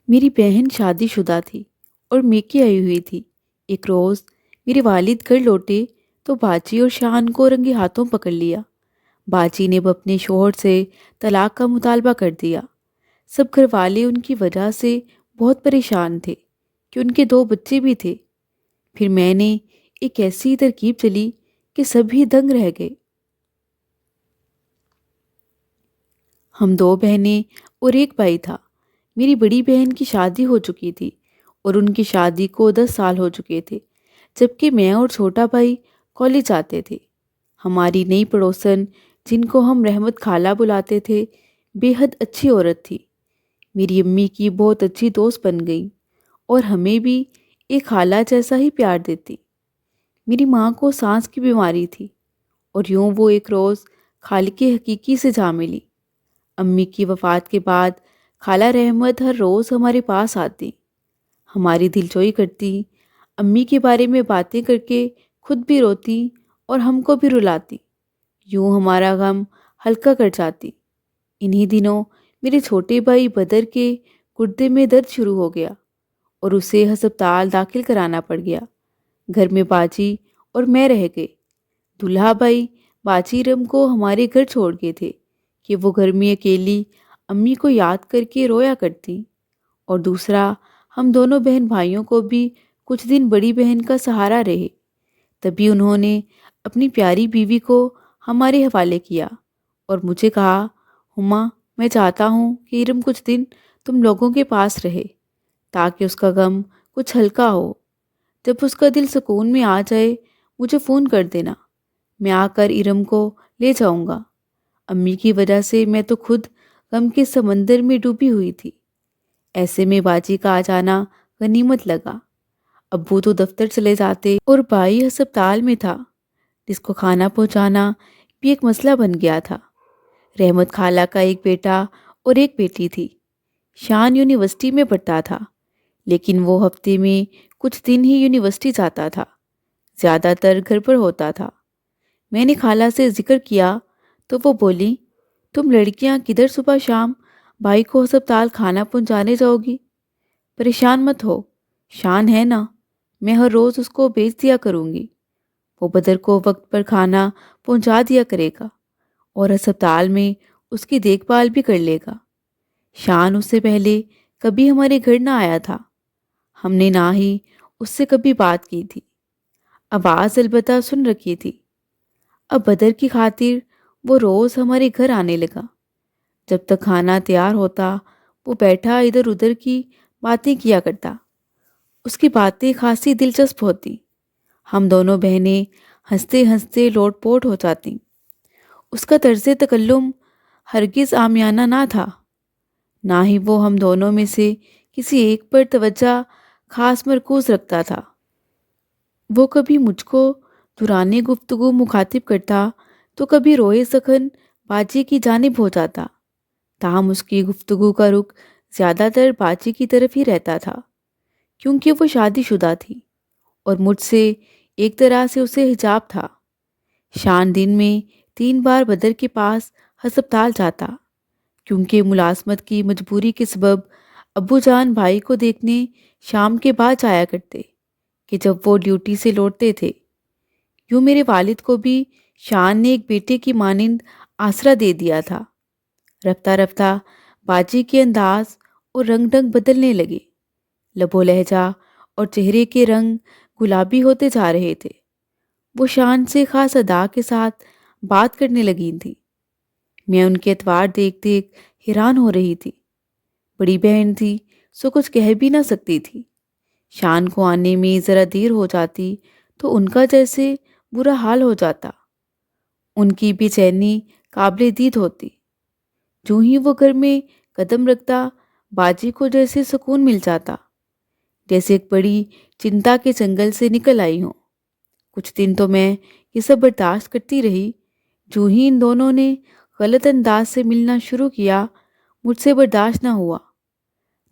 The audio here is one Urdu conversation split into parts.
میری بہن شادی شدہ تھی اور میکے آئی ہوئی تھی۔ ایک روز میرے والد گھر لوٹے تو باجی اور شان کو رنگے ہاتھوں پکڑ لیا۔ باجی نے اب اپنے شوہر سے طلاق کا مطالبہ کر دیا۔ سب گھر والے ان کی وجہ سے بہت پریشان تھے کہ ان کے 2 بچے بھی تھے۔ پھر میں نے ایک ایسی ترکیب چلی کہ سبھی دنگ رہ گئے۔ ہم 2 بہنیں اور ایک بھائی تھا۔ میری بڑی بہن کی شادی ہو چکی تھی اور ان کی شادی کو 10 سال ہو چکے تھے، جبکہ میں اور چھوٹا بھائی کالج آتے تھے۔ ہماری نئی پڑوسن، جن کو ہم رحمت خالہ بلاتے تھے، بے حد اچھی عورت تھی۔ میری امی کی بہت اچھی دوست بن گئی اور ہمیں بھی ایک خالہ جیسا ہی پیار دیتی۔ میری ماں کو سانس کی بیماری تھی اور یوں وہ ایک روز خالق حقیقی سے جا ملی۔ امی کی وفات کے بعد خالہ رحمت ہر روز ہمارے پاس آتی، ہماری دلجوئی کرتی، امی کے بارے میں باتیں کر کے خود بھی روتی اور ہم کو بھی رلاتی، یوں ہمارا غم ہلکا کر جاتی۔ انہی دنوں میرے چھوٹے بھائی بدر کے گردے میں درد شروع ہو گیا اور اسے ہسپتال داخل کرانا پڑ گیا۔ گھر میں باجی اور میں رہ گئے۔ دلہا بھائی باجی رم کو ہمارے گھر چھوڑ گئے تھے کہ وہ گھر میں اکیلی امی کو یاد کر کے رویا کرتی، اور دوسرا ہم دونوں بہن بھائیوں کو بھی کچھ دن بڑی بہن کا سہارا رہے۔ تبھی انہوں نے اپنی پیاری بیوی کو ہمارے حوالے کیا اور مجھے کہا، ہما میں چاہتا ہوں کہ ارم کچھ دن تم لوگوں کے پاس رہے تاکہ اس کا غم کچھ ہلکا ہو۔ جب اس کا دل سکون میں آ جائے مجھے فون کر دینا، میں آ کر ارم کو لے جاؤں گا۔ امی کی وجہ سے میں تو خود غم کے سمندر میں ڈوبی ہوئی تھی۔ ایسے میں باجی کا آ جانا غنیمت لگا۔ ابو تو دفتر چلے جاتے اور بھائی ہسپتال میں تھا، جس کو کھانا پہنچانا بھی ایک مسئلہ بن گیا تھا۔ رحمت خالہ کا ایک بیٹا اور ایک بیٹی تھی۔ شان یونیورسٹی میں پڑھتا تھا، لیکن وہ ہفتے میں کچھ دن ہی یونیورسٹی جاتا تھا، زیادہ تر گھر پر ہوتا تھا۔ میں نے خالہ سے ذکر کیا تو وہ بولی، تم لڑکیاں کدھر صبح شام بھائی کو ہسپتال کھانا پہنچانے جاؤ گی؟ پریشان مت ہو، شان ہے نا، میں ہر روز اس کو بھیج دیا کروں گی۔ وہ بدر کو وقت پر کھانا پہنچا دیا کرے گا اور ہسپتال میں اس کی دیکھ بھال بھی کر لے گا۔ شان اس سے پہلے کبھی ہمارے گھر نہ آیا تھا، ہم نے نہ ہی اس سے کبھی بات کی تھی، آواز البتہ سن رکھی تھی۔ اب بدر کی خاطر وہ روز ہمارے گھر آنے لگا۔ جب تک کھانا تیار ہوتا وہ بیٹھا ادھر ادھر کی باتیں کیا کرتا۔ اس کی باتیں خاصی دلچسپ ہوتی، ہم دونوں بہنیں ہنستے ہنستے لوٹ پوٹ ہو جاتی۔ اس کا طرز تکلم ہرگز عامیانہ نہ تھا، نہ ہی وہ ہم دونوں میں سے کسی ایک پر توجہ خاص مرکوز رکھتا تھا۔ وہ کبھی مجھ کو دوران گفتگو مخاطب کرتا تو کبھی روئے سخن باجی کی جانب ہو جاتا، تاہم اس کی گفتگو کا رخ زیادہ تر باجی کی طرف ہی رہتا تھا، کیونکہ وہ شادی شدہ تھی اور مجھ سے ایک طرح سے اسے حجاب تھا۔ شان دن میں 3 بار بدر کے پاس ہسپتال جاتا، کیونکہ ملازمت کی مجبوری کے سبب ابو جان بھائی کو دیکھنے شام کے بعد جایا کرتے کہ جب وہ ڈیوٹی سے لوٹتے تھے۔ یوں میرے والد کو بھی شان نے ایک بیٹے کی مانند آسرا دے دیا تھا۔ رفتہ رفتہ باجی کے انداز اور رنگ ڈھنگ بدلنے لگے، لب و لہجہ اور چہرے کے رنگ گلابی ہوتے جا رہے تھے۔ وہ شان سے خاص ادا کے ساتھ بات کرنے لگی تھی۔ میں ان کے اطوار دیکھ دیکھ حیران ہو رہی تھی۔ بڑی بہن تھی سو کچھ کہہ بھی نہ سکتی تھی۔ شان کو آنے میں ذرا دیر ہو جاتی تو ان کا جیسے برا حال ہو جاتا، ان کی بے چینی قابل دید ہوتی۔ جو ہی وہ گھر میں قدم رکھتا باجی کو جیسے سکون مل جاتا، جیسے ایک بڑی چنتا کے جنگل سے نکل آئی ہوں۔ کچھ دن تو میں یہ سب برداشت کرتی رہی۔ جو ہی ان دونوں نے غلط انداز سے ملنا شروع کیا مجھ سے برداشت نہ ہوا۔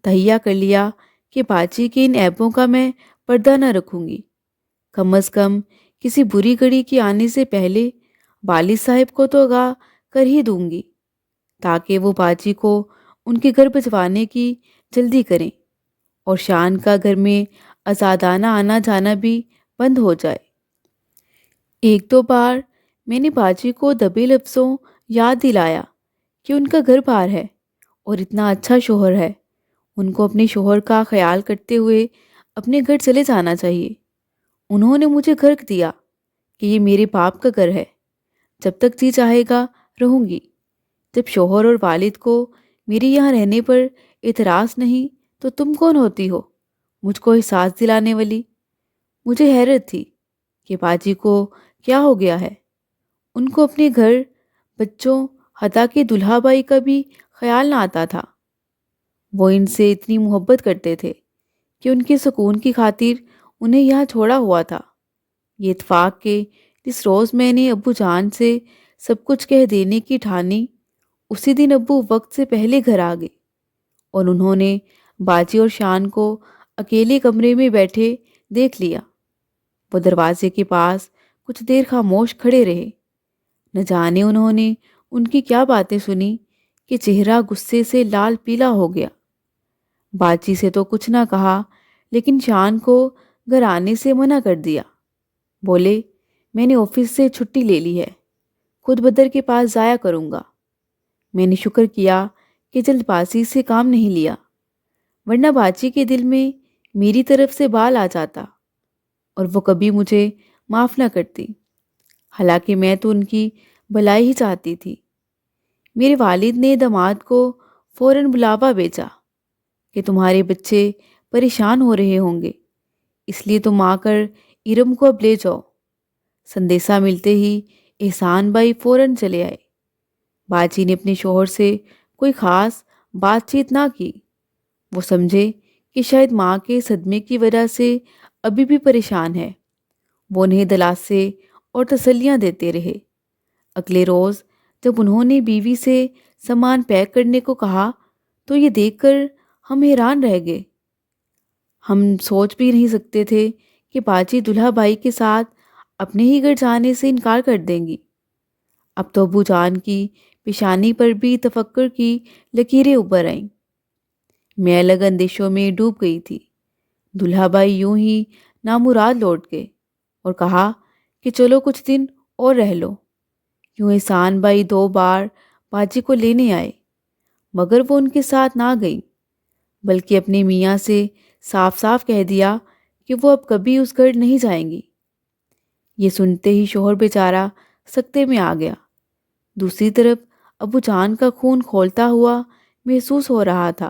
تہیہ کر لیا کہ باجی کے ان عیبوں کا میں پردہ نہ رکھوں گی، کم از کم کسی بری گھڑی کے آنے سے پہلے والد صاحب کو تو آگاہ کر ہی دوں گی، تاکہ وہ باجی کو ان کے گھر بھجوانے کی جلدی کریں۔ اور شان کا گھر میں آزادانہ آنا جانا بھی بند ہو جائے۔ ایک دو بار میں نے باجی کو دبے لفظوں یاد دلایا کہ ان کا گھر بار ہے اور اتنا اچھا شوہر ہے، ان کو اپنے شوہر کا خیال کرتے ہوئے اپنے گھر چلے جانا چاہیے۔ انہوں نے مجھے گھر دیا کہ یہ میرے باپ کا گھر ہے، جب تک جی چاہے گا رہوں گی۔ جب شوہر اور والد کو میرے یہاں رہنے پر اعتراض نہیں تو تم کون ہوتی ہو مجھ کو احساس دلانے والی؟ مجھے حیرت تھی کہ باجی کو کیا ہو گیا ہے، ان کو اپنے گھر، بچوں، حتیٰ کہ دلہا بائی کا بھی خیال نہ آتا تھا۔ وہ ان سے اتنی محبت کرتے تھے کہ ان کے سکون کی خاطر انہیں یہاں چھوڑا ہوا تھا۔ یہ اتفاق کہ جس روز میں نے ابو جان سے سب کچھ کہہ دینے کی ٹھانی، اسی دن ابو وقت سے پہلے گھر آ گئے اور انہوں نے باجی اور شان کو اکیلے کمرے میں بیٹھے دیکھ لیا۔ وہ دروازے کے پاس کچھ دیر خاموش کھڑے رہے۔ نہ جانے انہوں نے ان کی کیا باتیں سنی کہ چہرہ غصے سے لال پیلا ہو گیا۔ باجی سے تو کچھ نہ کہا، لیکن شان کو گھر آنے سے منع کر دیا۔ بولے، میں نے آفس سے چھٹی لے لی ہے، خود بدر کے پاس جایا کروں گا۔ میں نے شکر کیا کہ جلد بازی سے کام نہیں لیا، ورنہ باجی کے دل میں میری طرف سے بال آ جاتا اور وہ کبھی مجھے معاف نہ کرتی، حالانکہ میں تو ان کی بھلائی ہی چاہتی تھی۔ میرے والد نے داماد کو فوراً بلاوا بھیجا کہ تمہارے بچے پریشان ہو رہے ہوں گے، اس لیے تم آ کر ارم کو اب لے جاؤ۔ سندیسہ ملتے ہی احسان بھائی فوراً چلے آئے۔ باجی نے اپنے شوہر سے کوئی خاص بات چیت نہ کی۔ وہ سمجھے کہ شاید ماں کے صدمے کی وجہ سے ابھی بھی پریشان ہے۔ وہ انہیں دلاسے اور تسلیاں دیتے رہے۔ اگلے روز جب انہوں نے بیوی سے سامان پیک کرنے کو کہا تو یہ دیکھ کر ہم حیران رہ گئے۔ ہم سوچ بھی نہیں سکتے تھے کہ باجی دلہا بھائی کے ساتھ اپنے ہی گھر جانے سے انکار کر دیں گی۔ اب تو ابو جان کی پیشانی پر بھی تفکر کی لکیریں ابھر آئیں۔ میں الگ اندیشوں میں ڈوب گئی تھی۔ دلہا بھائی یوں ہی نامراد لوٹ گئے اور کہا کہ چلو کچھ دن اور رہ لو۔ یوں احسان بھائی 2 بار باجی کو لینے آئے، مگر وہ ان کے ساتھ نہ گئی، بلکہ اپنے میاں سے صاف صاف کہہ دیا کہ وہ اب کبھی اس گھر نہیں جائیں گی۔ یہ سنتے ہی شوہر بیچارہ سکتے میں آ گیا۔ دوسری طرف ابو جان کا خون کھولتا ہوا محسوس ہو رہا تھا،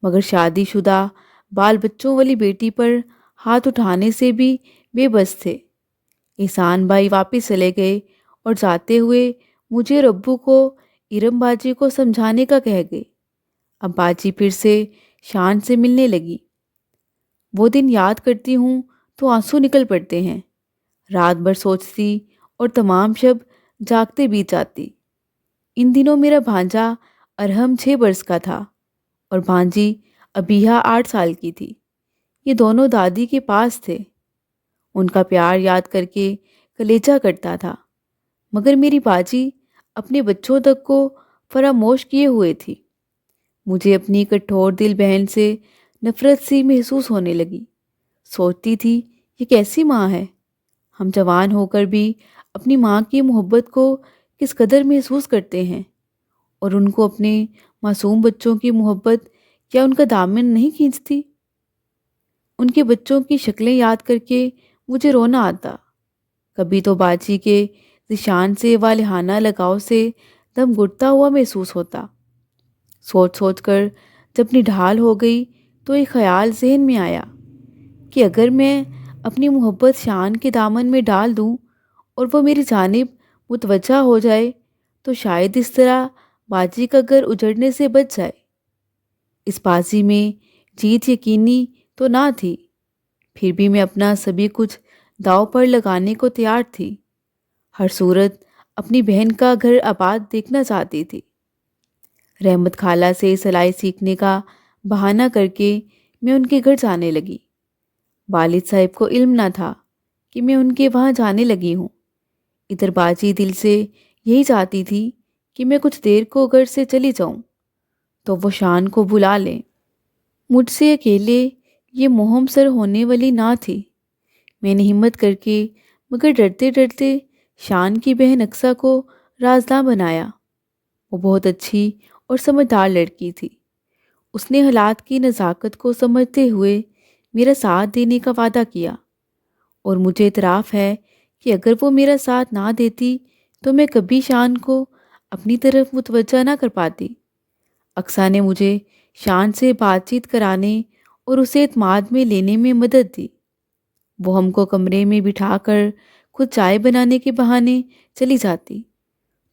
مگر شادی شدہ بال بچوں والی بیٹی پر ہاتھ اٹھانے سے بھی بے بس تھے۔ احسان بھائی واپس چلے گئے اور جاتے ہوئے مجھے اور ابو کو ارم باجی کو سمجھانے کا کہہ گئے۔ اب باجی پھر سے شان سے ملنے لگی۔ وہ دن یاد کرتی ہوں تو آنسو نکل پڑتے ہیں۔ رات بھر سوچتی اور تمام شب جاگتے بیت جاتی۔ ان دنوں میرا بھانجا ارحم 6 برس کا تھا اور بھانجی ابیہا 8 سال کی تھی۔ یہ دونوں دادی کے پاس تھے۔ ان کا پیار یاد کر کے کلیجہ کٹتا تھا، مگر میری باجی اپنے بچوں تک کو فراموش کیے ہوئے تھی۔ مجھے اپنی کٹھور دل بہن سے نفرت سی محسوس ہونے لگی۔ سوچتی تھی یہ کیسی ماں ہے؟ ہم جوان ہو کر بھی اپنی ماں کی محبت کو کس قدر محسوس کرتے ہیں، اور ان کو اپنے معصوم بچوں کی محبت کیا ان کا دامن نہیں کھینچتی؟ ان کے بچوں کی شکلیں یاد کر کے مجھے رونا آتا۔ کبھی تو باجی کے ذیشان سے والہانہ لگاؤ سے دم گھٹتا ہوا محسوس ہوتا۔ سوچ سوچ کر جب نڈھال ہو گئی تو ایک خیال ذہن میں آیا کہ اگر میں اپنی محبت شان کے دامن میں ڈال دوں اور وہ میری جانب متوجہ ہو جائے تو شاید اس طرح باجی کا گھر اجڑنے سے بچ جائے۔ اس بازی میں جیت یقینی تو نہ تھی، پھر بھی میں اپنا سبھی کچھ داؤ پر لگانے کو تیار تھی۔ ہر صورت اپنی بہن کا گھر آباد دیکھنا چاہتی تھی۔ رحمت خالہ سے سلائی سیکھنے کا بہانہ کر کے میں ان کے گھر جانے لگی۔ والد صاحب کو علم نہ تھا کہ میں ان کے وہاں جانے لگی ہوں۔ ادھر باجی دل سے یہی چاہتی تھی کہ میں کچھ دیر کو گھر سے چلی جاؤں تو وہ شان کو بلا لیں۔ مجھ سے اکیلے یہ مہم سر ہونے والی نہ تھی۔ میں نے ہمت کر کے مگر ڈرتے ڈرتے شان کی بہن اقصیٰ کو رازداں بنایا۔ وہ بہت اچھی اور سمجھدار لڑکی تھی۔ اس نے حالات کی نزاکت کو سمجھتے ہوئے میرا ساتھ دینے کا وعدہ کیا، اور مجھے اعتراف ہے کہ اگر وہ میرا ساتھ نہ دیتی تو میں کبھی شان کو اپنی طرف متوجہ نہ کر پاتی۔ اقصیٰ نے مجھے شان سے بات چیت کرانے اور اسے اعتماد میں لینے میں مدد دی۔ وہ ہم کو کمرے میں بٹھا کر خود چائے بنانے کے بہانے چلی جاتی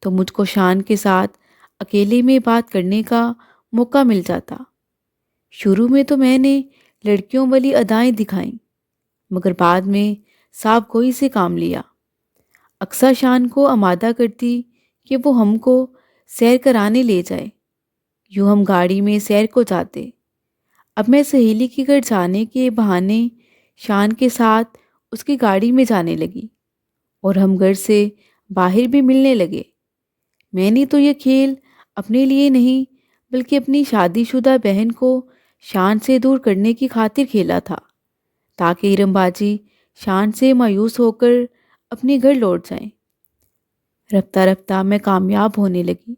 تو مجھ کو شان کے ساتھ اکیلے میں بات کرنے کا موقع مل جاتا۔ شروع میں تو میں نے لڑکیوں والی ادائیں دکھائیں، مگر بعد میں صاحب گوئی سے کام لیا۔ اقصیٰ شان کو آمادہ کرتی کہ وہ ہم کو سیر کرانے لے جائے۔ یوں ہم گاڑی میں سیر کو جاتے۔ اب میں سہیلی کے گھر جانے کے بہانے شان کے ساتھ اس کی گاڑی میں جانے لگی، اور ہم گھر سے باہر بھی ملنے لگے۔ میں نے تو یہ کھیل اپنے لیے نہیں بلکہ اپنی شادی شدہ بہن کو شان سے دور کرنے کی خاطر کھیلا تھا، تاکہ ارم باجی شان سے مایوس ہو کر اپنے گھر لوٹ جائیں۔ رفتہ رفتہ میں کامیاب ہونے لگی۔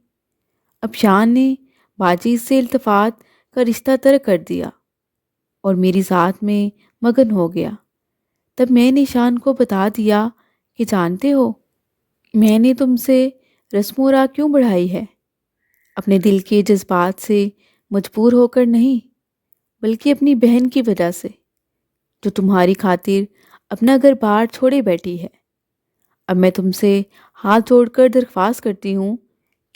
اب شان نے باجی سے التفات کا رشتہ ترک کر دیا اور میری ذات میں مگن ہو گیا۔ تب میں نے شان کو بتا دیا کہ جانتے ہو، میں نے تم سے رسم و راہ کیوں بڑھائی ہے؟ اپنے دل کے جذبات سے مجبور ہو کر نہیں، بلکہ اپنی بہن کی وجہ سے، جو تمہاری خاطر اپنا گھر بار چھوڑے بیٹھی ہے۔ اب میں تم سے ہاتھ جوڑ کر درخواست کرتی ہوں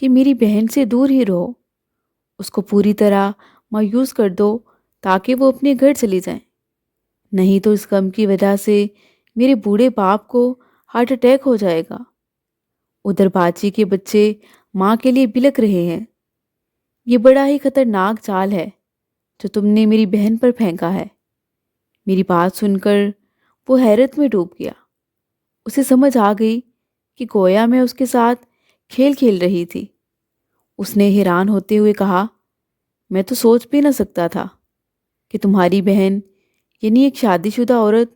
کہ میری بہن سے دور ہی رہو، اس کو پوری طرح مایوس کر دو تاکہ وہ اپنے گھر چلی جائیں، نہیں تو اس غم کی وجہ سے میرے بوڑھے باپ کو ہارٹ اٹیک ہو جائے گا۔ ادھر باجی کے بچے ماں کے لیے بلک رہے ہیں۔ یہ بڑا ہی خطرناک جال ہے جو تم نے میری بہن پر پھینکا ہے۔ میری بات سن کر وہ حیرت میں ڈوب گیا۔ اسے سمجھ آ گئی کہ گویا میں اس کے ساتھ کھیل کھیل رہی تھی۔ اس نے حیران ہوتے ہوئے کہا، میں تو سوچ بھی نہ سکتا تھا کہ تمہاری بہن، یعنی ایک شادی شدہ عورت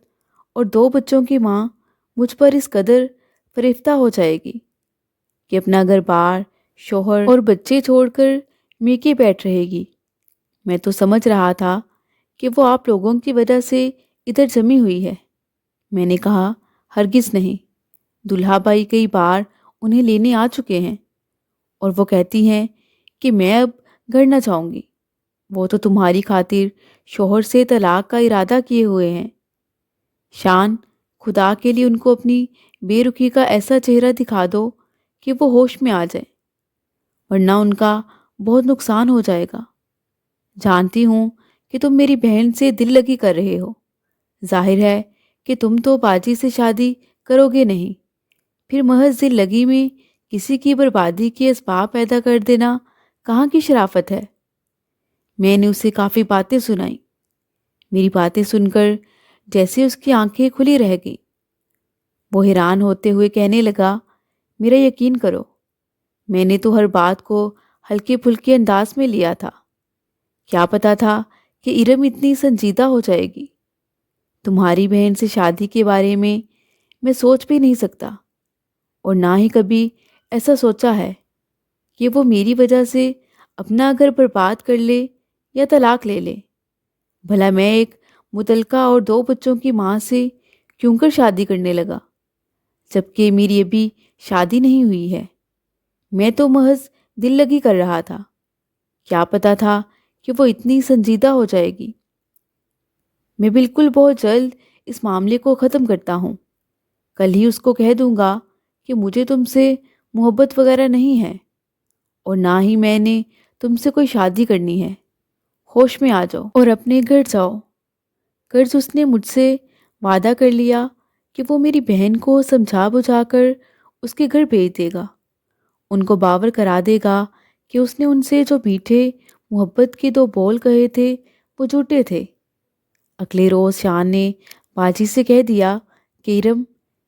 اور 2 بچوں کی ماں، مجھ پر اس قدر فریفتہ ہو جائے گی کہ اپنا گھر بار، شوہر اور بچے چھوڑ کر میکے بیٹھ رہے گی۔ میں تو سمجھ رہا تھا کہ وہ آپ لوگوں کی وجہ سے ادھر جمی ہوئی ہے۔ میں نے کہا، ہرگز نہیں، دلہا بھائی کئی بار انہیں لینے آ چکے ہیں، اور وہ کہتی ہیں کہ میں اب گھر نہ جاؤں گی۔ وہ تو تمہاری خاطر شوہر سے طلاق کا ارادہ کیے ہوئے ہیں۔ شان، خدا کے لیے ان کو اپنی بے رخی کا ایسا چہرہ دکھا دو کہ وہ ہوش میں آ جائیں، ورنہ ان کا بہت نقصان ہو جائے گا۔ جانتی ہوں کہ تم میری بہن سے دل لگی کر رہے ہو۔ ظاہر ہے کہ تم تو باجی سے شادی کرو گے نہیں، پھر محض دل لگی میں کسی کی بربادی کے اسباب پیدا کر دینا کہاں کی شرافت ہے؟ میں نے اسے کافی باتیں سنائیں۔ میری باتیں سن کر جیسے اس کی آنکھیں کھلی رہ گئی۔ وہ حیران ہوتے ہوئے کہنے لگا، میرا یقین کرو، میں نے تو ہر بات کو ہلکے پھلکے انداز میں لیا تھا۔ کیا پتا تھا کہ ارم اتنی سنجیدہ ہو جائے گی؟ تمہاری بہن سے شادی کے بارے میں سوچ بھی نہیں سکتا، اور نہ ہی کبھی ایسا سوچا ہے کہ وہ میری وجہ سے اپنا گھر برباد کر لے یا طلاق لے لے۔ بھلا میں ایک متعلقہ اور 2 بچوں کی ماں سے کیوں کر شادی کرنے لگا، جبکہ میری ابھی شادی نہیں ہوئی ہے؟ میں تو محض دل لگی کر رہا تھا۔ کیا پتا تھا کہ وہ اتنی سنجیدہ ہو جائے گی؟ میں بالکل بہت جلد اس معاملے کو ختم کرتا ہوں۔ کل ہی اس کو کہہ دوں گا کہ مجھے تم سے محبت وغیرہ نہیں ہے، اور نہ ہی میں نے تم سے کوئی شادی کرنی ہے۔ ہوش میں آ جاؤ اور اپنے گھر جاؤ۔ قرض اس نے مجھ سے وعدہ کر لیا کہ وہ میری بہن کو سمجھا بجھا کر اس کے گھر بھیج دے گا، ان کو باور کرا دے گا کہ اس نے ان سے جو میٹھے محبت کے 2 بول کہے تھے وہ جھوٹے تھے۔ اگلے روز شان نے باجی سے کہہ دیا کہ ارم،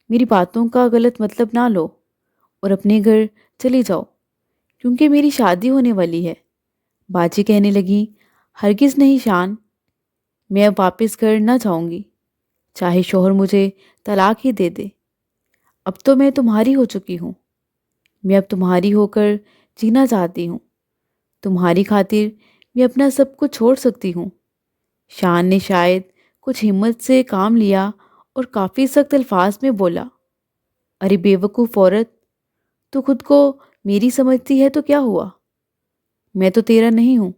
میری باتوں کا غلط مطلب نہ لو اور اپنے گھر چلی جاؤ، کیونکہ میری شادی ہونے والی ہے۔ باجی کہنے لگی، ہرگز نہیں شان، میں اب واپس گھر نہ جاؤں گی، چاہے شوہر مجھے طلاق ہی دے دے۔ اب تو میں تمہاری ہو چکی ہوں، میں اب تمہاری ہو کر جینا چاہتی ہوں، تمہاری خاطر میں اپنا سب کچھ چھوڑ سکتی ہوں۔ شان نے شاید کچھ ہمت سے کام لیا اور کافی سخت الفاظ میں بولا، ارے بے وقوف عورت، تو خود کو میری سمجھتی ہے تو کیا ہوا؟ میں تو تیرا نہیں ہوں۔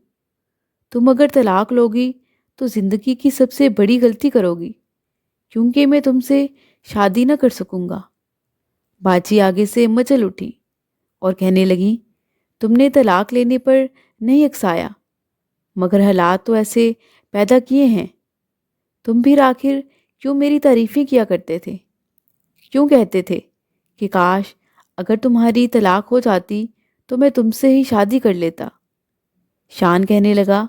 تم اگر طلاق لوگی تو زندگی کی سب سے بڑی غلطی کرو گی، کیونکہ میں تم سے شادی نہ کر سکوں گا۔ باجی آگے سے مچل اٹھی اور کہنے لگی، تم نے طلاق لینے پر نہیں اکسایا، مگر حالات تو ایسے پیدا کیے ہیں۔ تم بھی آخر کیوں میری تعریفیں کیا کرتے تھے؟ کیوں کہتے تھے کہ کاش اگر تمہاری طلاق ہو جاتی تو میں تم سے ہی شادی کر لیتا؟ شان کہنے لگا،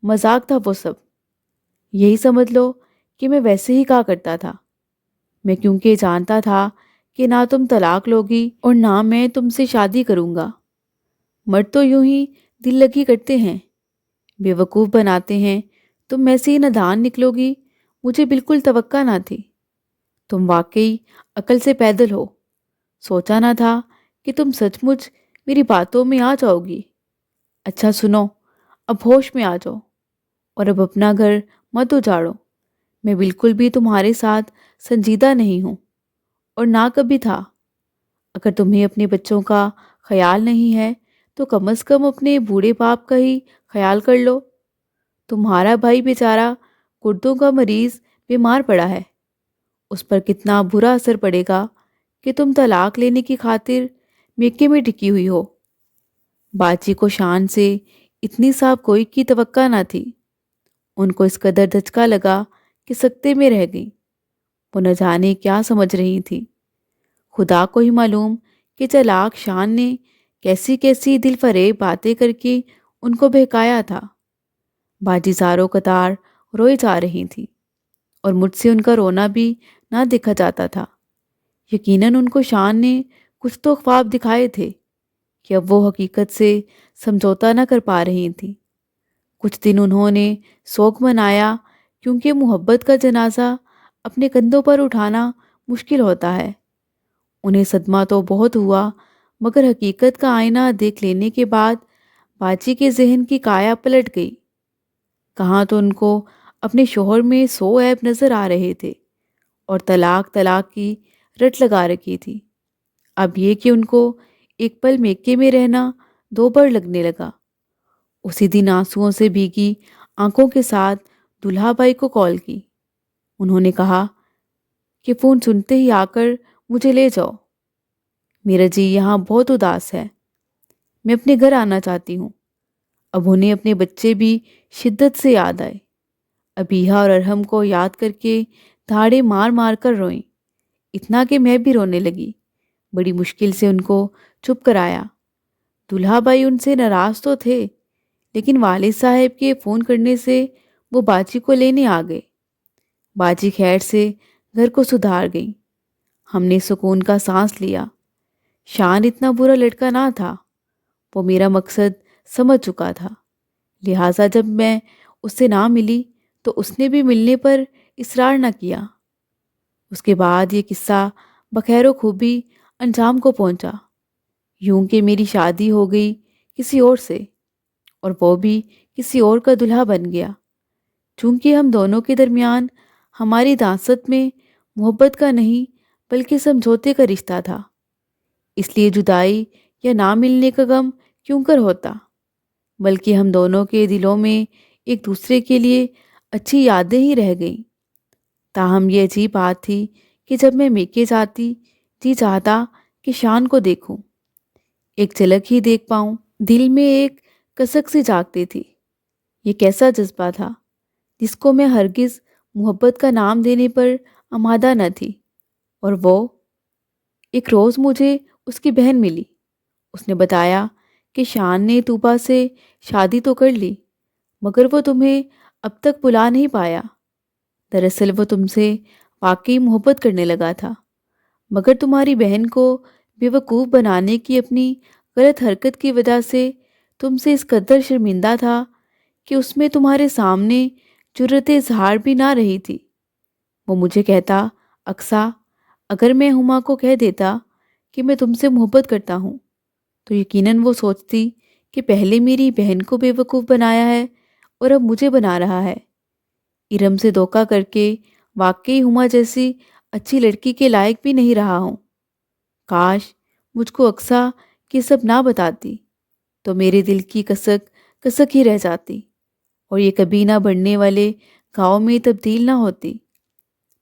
مذاق تھا وہ سب، یہی سمجھ لو کہ میں ویسے ہی کہا کرتا تھا۔ میں کیونکہ جانتا تھا کہ نہ تم طلاق لوگی اور نہ میں تم سے شادی کروں گا۔ مرد تو یوں ہی دل لگی کرتے ہیں، بے وقوف بناتے ہیں۔ تم ایسے ہی نادان نکلو گی، مجھے بالکل توقع نہ تھی۔ تم واقعی عقل سے پیدل ہو، سوچا نہ تھا کہ تم سچ مچ میری باتوں میں آ جاؤ گی۔ اچھا سنو، اب ہوش میں آ جاؤ اور اب اپنا گھر مت اجاڑو۔ میں بالکل بھی تمہارے ساتھ سنجیدہ نہیں ہوں اور نہ کبھی تھا۔ اگر تمہیں اپنے بچوں کا خیال نہیں ہے تو کم از کم اپنے بوڑھے باپ کا ہی خیال کر لو۔ تمہارا بھائی بیچارہ گردوں کا مریض بیمار پڑا ہے، اس پر کتنا برا اثر پڑے گا کہ تم طلاق لینے کی خاطر میکے میں ٹکی ہوئی ہو۔ باجی کو شان سے اتنی صاف گوئی کی توقع نہ تھی۔ ان کو اس قدر دھچکا لگا کہ سکتے میں رہ گئی۔ وہ نہ جانے کیا سمجھ رہی تھی۔ خدا کو ہی معلوم کہ چلاک شان نے کیسی کیسی دل فریب باتیں کر کے ان کو بہکایا تھا۔ باجی زاروں قطار روئے جا رہی تھی اور مجھ سے ان کا رونا بھی نہ دیکھا جاتا تھا۔ یقیناً ان کو شان نے کچھ تو خواب دکھائے تھے کہ اب وہ حقیقت سے سمجھوتا نہ کر پا رہی تھی۔ کچھ دن انہوں نے سوگ منایا، کیونکہ محبت کا جنازہ اپنے کندھوں پر اٹھانا مشکل ہوتا ہے۔ انہیں صدمہ تو بہت ہوا، مگر حقیقت کا آئینہ دیکھ لینے کے بعد باجی کے ذہن کی کایا پلٹ گئی۔ کہاں تو ان کو اپنے شوہر میں 100 عیب نظر آ رہے تھے اور طلاق طلاق کی رٹ لگا رکھی تھی۔ اب یہ کہ ان کو ایک پل میکے میں رہنا 2 بار لگنے لگا۔ اسی دن آنسوؤں سے بھیگی آنکھوں کے ساتھ دلہا بھائی کو کال کی۔ انہوں نے کہا کہ فون سنتے ہی آ کر مجھے لے جاؤ، میرا جی یہاں بہت اداس ہے، میں اپنے گھر آنا چاہتی ہوں۔ اب انہیں اپنے بچے بھی شدت سے یاد آئے۔ ابیہا اور ارحم کو یاد کر کے دھاڑے مار مار کر روئیں، اتنا کہ میں بھی رونے لگی۔ بڑی مشکل سے ان کو چپ کرایا۔ دلہا بھائی ان سے ناراض تو تھے، لیکن والد صاحب کے فون کرنے سے وہ باجی کو لینے آ گئے۔ باجی خیر سے گھر کو سدھار گئی۔ ہم نے سکون کا سانس لیا۔ شان اتنا برا لڑکا نہ تھا، وہ میرا مقصد سمجھ چکا تھا، لہٰذا جب میں اس سے نہ ملی تو اس نے بھی ملنے پر اصرار نہ کیا۔ اس کے بعد یہ قصہ بخیر و خوبی انجام کو پہنچا، یوں کہ میری شادی ہو گئی کسی اور سے، اور وہ بھی کسی اور کا دلہا بن گیا۔ چونکہ ہم دونوں کے درمیان ہماری داست میں محبت کا نہیں بلکہ سمجھوتے کا رشتہ تھا، اس لیے جدائی یا نہ ملنے کا غم کیوں کر ہوتا، بلکہ ہم دونوں کے دلوں میں ایک دوسرے کے لیے اچھی یادیں ہی رہ گئیں۔ تاہم یہ عجیب بات تھی کہ جب میں میکے جاتی، جی چاہتا کہ شان کو دیکھوں، ایک جھلک ہی دیکھ پاؤں۔ دل میں ایک کسک سی جاگتی تھی۔ یہ کیسا جذبہ تھا جس کو میں ہرگز محبت کا نام دینے پر آمادہ نہ تھی؟ اور وہ ایک روز مجھے اس کی بہن ملی۔ اس نے بتایا کہ شان نے طوبہ سے شادی تو کر لی، مگر وہ تمہیں اب تک بلا نہیں پایا۔ دراصل وہ تم سے واقعی محبت کرنے لگا تھا، مگر تمہاری بہن کو بے وقوف بنانے کی اپنی غلط حرکت کی وجہ سے تم سے اس قدر شرمندہ تھا کہ اس میں تمہارے سامنے جرأت اظہار بھی نہ رہی تھی۔ وہ مجھے کہتا، اقصیٰ، اگر میں ہما کو کہہ دیتا کہ میں تم سے محبت کرتا ہوں تو یقیناً وہ سوچتی کہ پہلے میری بہن کو بے وقوف بنایا ہے اور اب مجھے بنا رہا ہے۔ ارم سے دھوکہ کر کے واقعی ہما جیسی اچھی لڑکی کے لائق بھی نہیں رہا ہوں۔ کاش مجھ کو اقصیٰ یہ سب نہ بتاتی تو میرے دل کی کسک کسک ہی رہ جاتی اور یہ کبھی نہ بڑھنے والے گاؤں میں تبدیل نہ ہوتی۔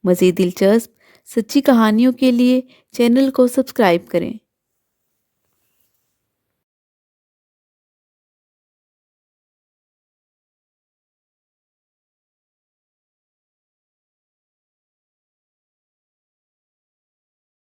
مزید دلچسپ سچی کہانیوں کے لیے چینل کو سبسکرائب کریں۔